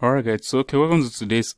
Alright guys, so welcome to today's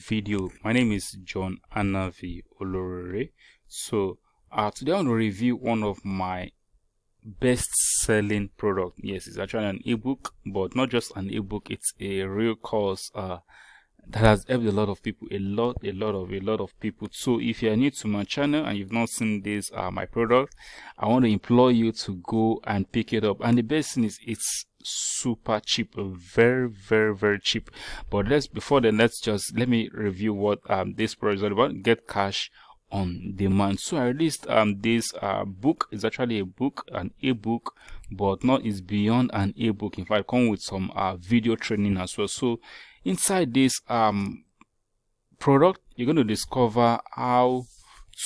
video. My name is John Anavi Olorere. So today I want to review one of my best selling product. Yes, it's actually an ebook, but not just an ebook, it's a real course that has helped a lot of people, a lot of people. So if you are new to my channel and you've not seen this my product, I want to implore you to go and pick it up. And the best thing is it's super cheap, very cheap. But let me review what this product is all about. Get cash on demand. So I released this book. Is actually a book, an ebook, but it's beyond an ebook. In fact, come with some video training as well. So inside this product, you're going to discover how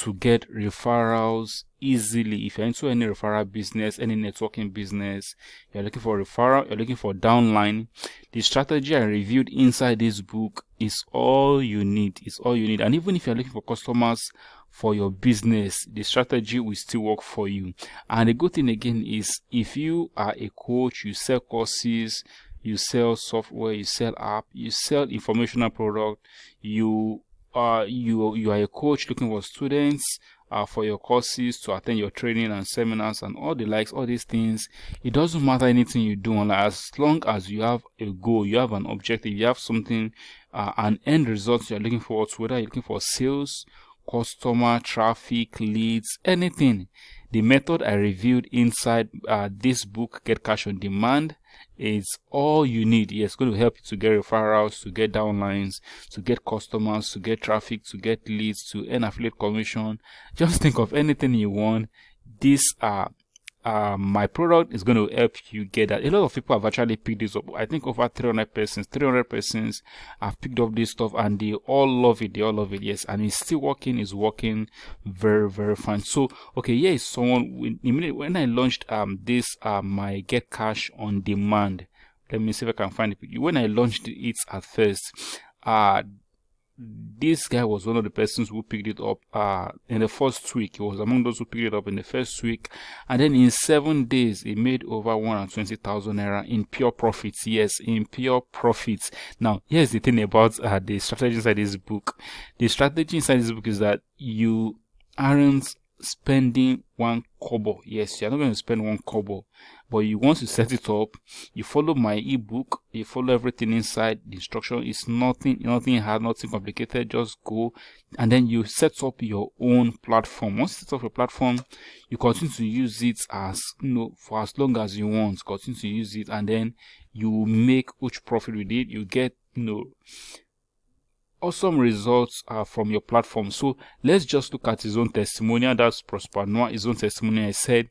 to get referrals easily. If you're into any referral business, any networking business, you're looking for referral, you're looking for downline, the strategy I reviewed inside this book is all you need. It's all you need. And even if you're looking for customers for your business, the strategy will still work for you. And the good thing again is, if you are a coach, you sell courses, you sell software, you sell app, you sell informational product, you are a coach looking for students for your courses to attend your training and seminars and all the likes, all these things, it doesn't matter anything you do online, as long as you have a goal, you have an objective, you have something, an end result you're looking forward to, whether you're looking for sales, customer, traffic, leads, anything. The method I reviewed inside this book, Get Cash on Demand, is all you need. It's going to help you to get referrals, to get downlines, to get customers, to get traffic, to get leads, to earn affiliate commission. Just think of anything you want. This my product is going to help you get that. A lot of people have actually picked this up. I think over 300 persons have picked up this stuff, and they all love it. Yes, and it's still working. It's working very fine. So okay, here is someone when I launched this my Get Cash on Demand. Let me see if I can find it. When I launched it at first, this guy was one of the persons who picked it up in the first week. He was among those who picked it up in the first week, and then in 7 days he made over 120,000 naira in pure profits. Yes, in pure profits. Now here's the thing about the strategy inside this book. The strategy inside this book is that you aren't spending one kobo. Yes, you're not going to spend one kobo, but you want to set it up. You follow my ebook, you follow everything inside. The instruction is nothing hard, nothing complicated. Just go and then you set up your own platform. Once you set up your platform, you continue to use it as for as long as you want. Continue to use it, and then you make huge profit with it. You get awesome results from your platform. So let's just look at his own testimonial. That's Prosper Noah, his own testimonial. I said,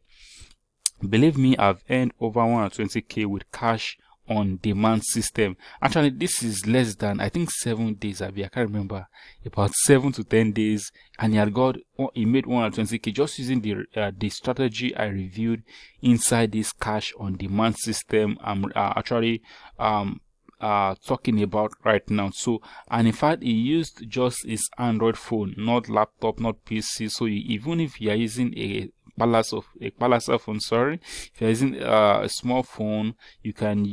believe me, I've earned over 120k with cash on demand system. Actually, this is less than, I think, 7 days. I can't remember, about 7 to 10 days, and he made 120k just using the strategy I reviewed inside this cash on demand system. I'm actually talking about right now. So, and in fact, he used just his Android phone, not laptop, not PC. So even if you are using a palazzo phone, if you're using a small phone, you can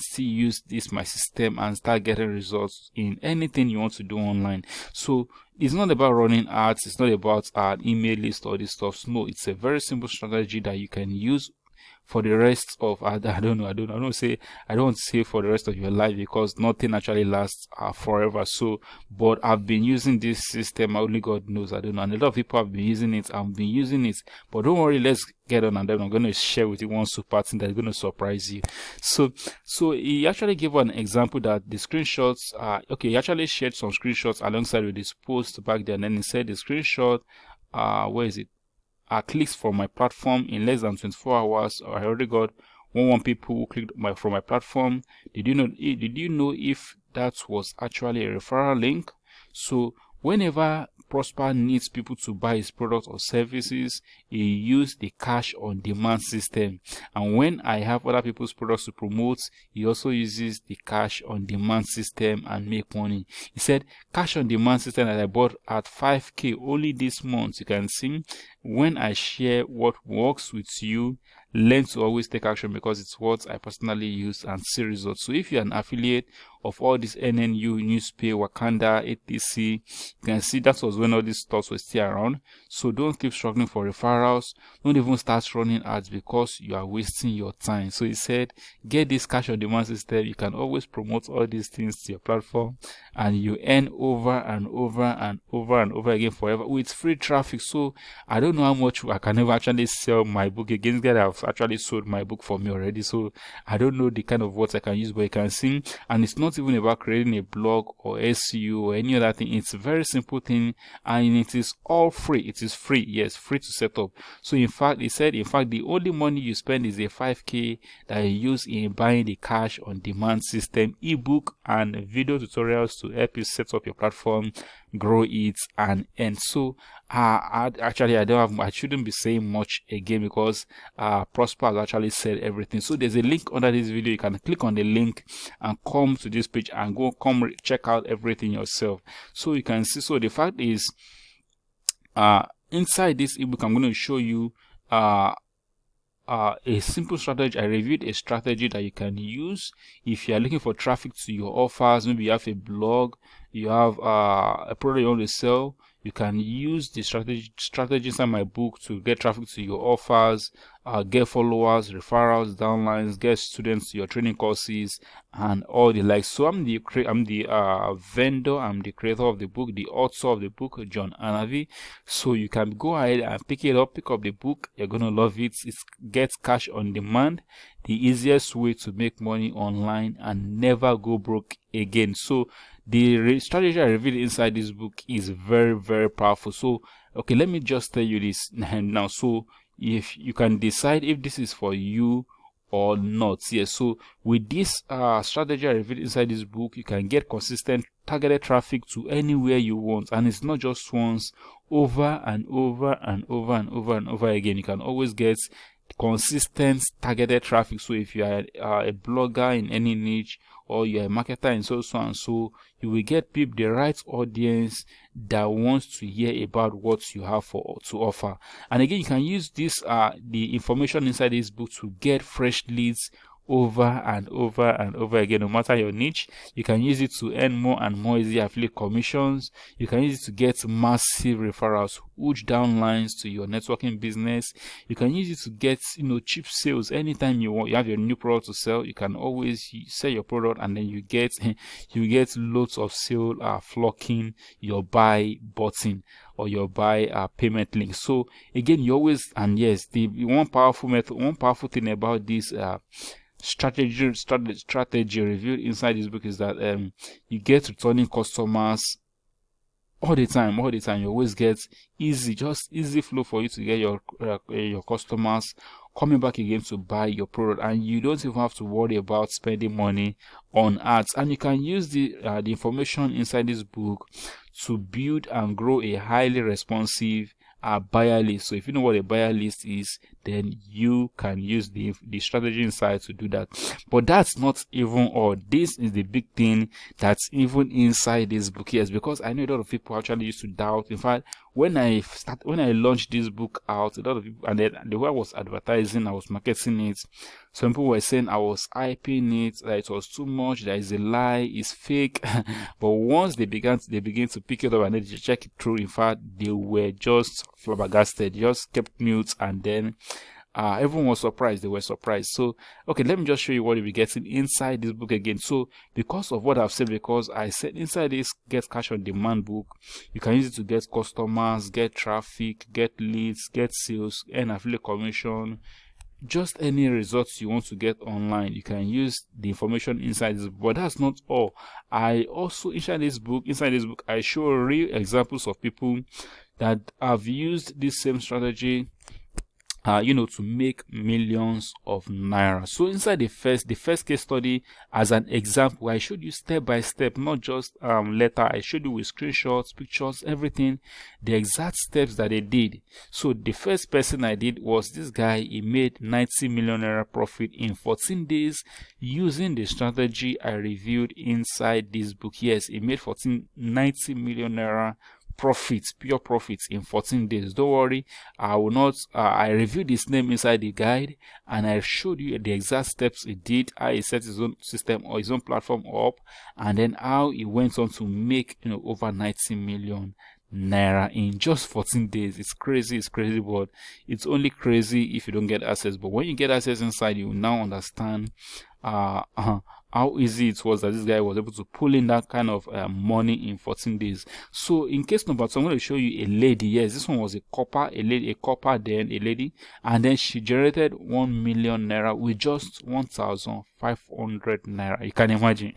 still use this my system and start getting results in anything you want to do online. So it's not about running ads, it's not about an email list or this stuff. No, it's a very simple strategy that you can use for the rest of I don't want to say for the rest of your life, because nothing actually lasts forever. So, but I've been using this system, only God knows, I don't know, and a lot of people have been using it. I've been using it, but don't worry, let's get on, and then I'm going to share with you one super thing that's going to surprise you. So he actually gave an example that the screenshots okay, he actually shared some screenshots alongside with this post back there, and then he said the screenshot where is it, clicks from my platform in less than 24 hours. I already got 1 people who clicked from my platform. Did you know if that was actually a referral link? So whenever Prosper needs people to buy his products or services, he uses the cash on demand system. And when I have other people's products to promote, he also uses the cash on demand system and make money. He said cash on demand system that I bought at 5k only this month. You can see when I share what works with you, learn to always take action, because it's what I personally use and see results. So if you're an affiliate of all this NNU, Newspay, Wakanda, etc. You can see that was when all these stores were still around. So don't keep struggling for referrals. Don't even start running ads because you are wasting your time. So he said, get this cash on demand system. You can always promote all these things to your platform and you earn over and over and over and over again forever with free traffic. So I don't know how much I can never actually sell my book again. This guy have actually sold my book for me already. So I don't know the kind of words I can use, but you can see, and it's not even about creating a blog or SEO or any other thing. It's a very simple thing and it is all free. It is free. Yes, free to set up. So in fact, he said, in fact, the only money you spend is a 5k that you use in buying the cash on demand system, ebook and video tutorials to help you set up your platform, grow it, and so I shouldn't be saying much again because Prosper has actually said everything. So there's a link under this video. You can click on the link and come to this page and check out everything yourself. So you can see. So the fact is, inside this ebook, I'm going to show you a simple strategy. I reviewed a strategy that you can use if you are looking for traffic to your offers. Maybe you have a blog, you have a product you want to sell. You can use the strategies in my book to get traffic to your offers, get followers, referrals, downlines, get students to your training courses, and all the like. So I'm the vendor, I'm the creator of the book, the author of the book, John Anavi. So you can go ahead and pick up the book. You're gonna love it. It gets cash on demand, the easiest way to make money online and never go broke again. So the strategy I revealed inside this book is very, very powerful. So okay, let me just tell you this now. So if you can decide if this is for you or not. Yes, so with this strategy I revealed inside this book, you can get consistent targeted traffic to anywhere you want, and it's not just once, over and over and over and over and over again. You can always get consistent targeted traffic. So if you are a blogger in any niche, or you're a marketer in so and so, you will get people, the right audience that wants to hear about what you have to offer. And again, you can use this the information inside this book to get fresh leads over and over and over again. No matter your niche, you can use it to earn more and more easy affiliate commissions. You can use it to get massive referrals, huge downlines to your networking business. You can use it to get cheap sales. Anytime you have your new product to sell, you can always sell your product and then you get loads of sale flocking your buy button or your buy payment link. So again, you always, and yes, the one powerful thing about this strategy revealed inside this book is that you get returning customers all the time. You always get easy flow for you to get your customers coming back again to buy your product, and you don't even have to worry about spending money on ads. And you can use the information inside this book to build and grow a highly responsive buyer list. So if you know what a buyer list is, then you can use the strategy inside to do that. But that's not even all. This is the big thing that's even inside this book. Yes, because I know a lot of people actually used to doubt. In fact, when I launched this book out, a lot of people, and then the way I was advertising, I was marketing it, some people were saying I was hyping it, that it was too much, that is a lie, it's fake. But once they begin to pick it up and then they check it through, in fact, they were just flabbergasted, just kept mute, and then everyone was surprised. They were surprised. So okay, let me just show you what you'll be getting inside this book again. So because of what I've said, because I said inside this get cash on demand book, you can use it to get customers, get traffic, get leads, get sales, and affiliate commission, just any results you want to get online. You can use the information inside this book. But that's not all. I also inside this book I show real examples of people that have used this same strategy to make millions of naira. So inside the first case study, as an example, I showed you step by step, not just letter. I showed you with screenshots, pictures, everything, the exact steps that they did. So the first person I did was this guy. He made 90 million naira profit in 14 days using the strategy I reviewed inside this book. Yes, he made 90 million naira profits, pure profits in 14 days. Don't worry, I will not I reviewed his name inside the guide, and I showed you the exact steps he did, how he set his own system or his own platform up, and then how he went on to make over 90 million naira in just 14 days. It's crazy, but it's only crazy if you don't get access. But when you get access inside, you will now understand how easy it was that this guy was able to pull in that kind of money in 14 days. So in case number 2, I'm going to show you a lady. Yes, this one was a copper, then a lady, and then she generated 1 million naira with just 1,500 naira. You can imagine.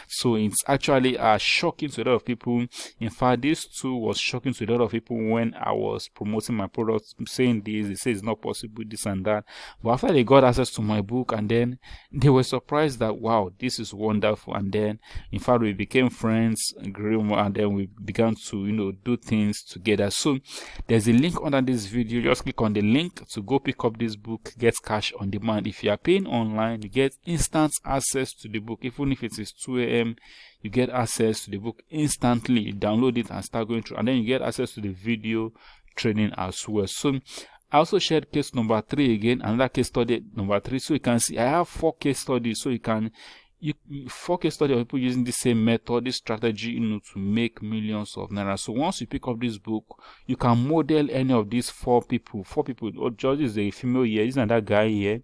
So it's actually shocking to a lot of people. In fact, this too was shocking to a lot of people when I was promoting my products, saying this. They say it's not possible, this and that. But after they got access to my book, and then they were surprised that, wow, this is wonderful. And then in fact we became friends, grew, and then we began to do things together. So there's a link under this video. Just click on the link to go pick up this book, get cash on demand. If you are paying online, you get instant access to the book. Even if it is 2 a.m, you get access to the book instantly. You download it and start going through, and then you get access to the video training as well. So I also shared case number 3 again, another case study number 3. So you can see I have 4 case studies. So you can 4 case studies of people using the same method, this strategy, to make millions of naira. So once you pick up this book, you can model any of these 4 people. 4 people. Oh, George is a female here. This is another guy here.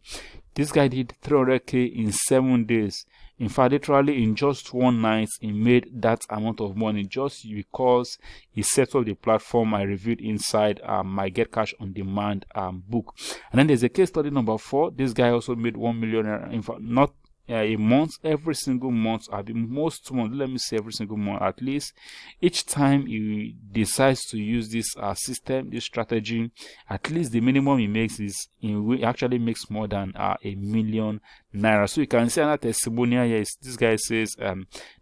This guy did 300k in 7 days. In fact, literally in just one night, he made that amount of money just because he set up the platform I reviewed inside my Get Cash on Demand book. And then there's a case study number 4. This guy also made 1 million. In fact, not a month, every single month, most months, let me say every single month at least. Each time he decides to use this system, this strategy, at least the minimum he makes is he actually makes more than 1 million naira. So you can see another testimonial here. This guy says,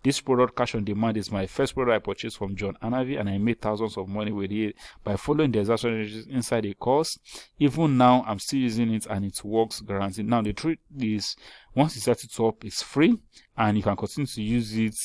this product, Cash on Demand, is my first product I purchased from John Anavi, and I made thousands of money with it by following the strategies inside the course. Even now, I'm still using it and it works, guaranteed. Now the truth is, once you set it up, it's free and you can continue to use it,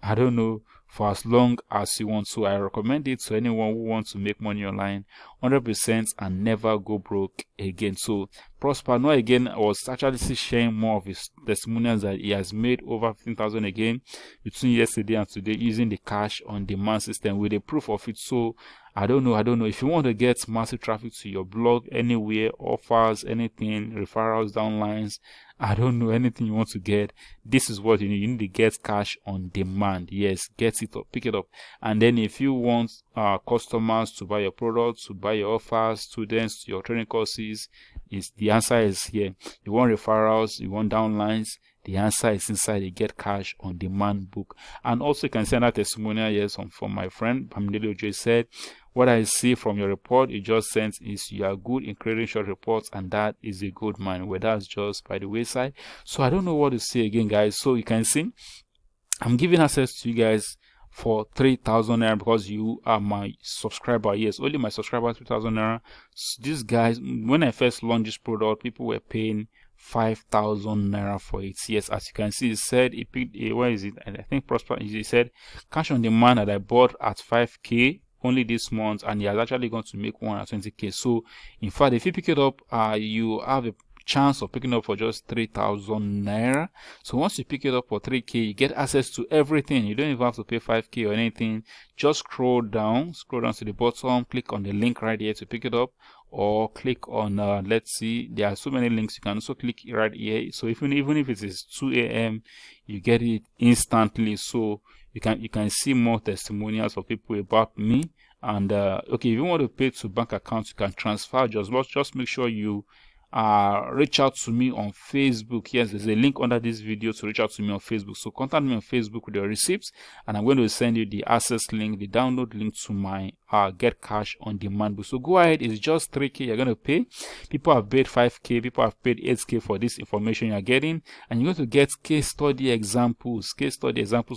I don't know, for as long as you want. So I recommend it to anyone who wants to make money online 100% and never go broke again. So Prosper Noah again was actually sharing more of his testimonials that he has made over 15,000 again between yesterday and today using the Cash on Demand system with a proof of it. So I don't know if you want to get massive traffic to your blog anywhere, offers, anything, referrals, downlines, I don't know, anything you want to get, this is what you need. You need to get Cash on Demand. Yes, get it up, pick it up. And then if you want customers to buy your products, to buy your offers, students, your training courses, the answer is here. You want referrals, you want downlines, the answer is inside the Get Cash on Demand book. And also you can send out testimonial here from my friend Bamidele Ojo. Said, what I see from your report you just sent is you are good in creating short reports, and that is a good man. Well, that's just by the wayside. So I don't know what to say again, guys. So you can see I'm giving access to you guys for 3,000 naira because you are my subscriber. Yes, only my subscribers, 3,000 naira. So these guys, when I first launched this product, people were paying 5,000 naira for it. Yes, as you can see, it said it picked where is it? I think Prosper, he said Cash on Demand that I bought at 5k only this month, and he is actually going to make 120k. So in fact, if you pick it up, you have a chance of picking up for just 3,000 naira. So once you pick it up for 3k, you get access to everything. You don't even have to pay 5k or anything. Just scroll down to the bottom, click on the link right here to pick it up, or click on let's see, there are so many links. You can also click right here. So even if it is 2 a.m, you get it instantly. So you can see more testimonials of people about me. And okay, if you want to pay to bank accounts, you can transfer. Just make sure you reach out to me on Facebook. Yes, there's a link under this video to reach out to me on Facebook. So contact me on Facebook with your receipts, and I'm going to send you the access link, the download link to my Get Cash on Demand book. So go ahead, it's just 3k you're going to pay. People have paid 5k, people have paid 8k for this information you're getting, and you're going to get case study examples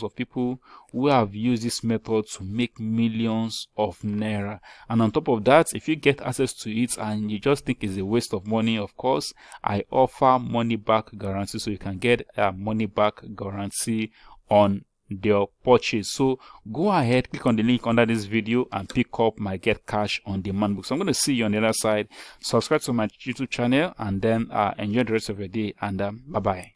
of people who have used this method to make millions of naira. And on top of that, if you get access to it and you just think it's a waste of money, of course, I offer money back guarantee, so you can get a money back guarantee on their purchase. So go ahead, click on the link under this video and pick up my Get Cash on Demand book. So I'm going to see you on the other side. Subscribe to my YouTube channel, and then enjoy the rest of your day, and bye bye.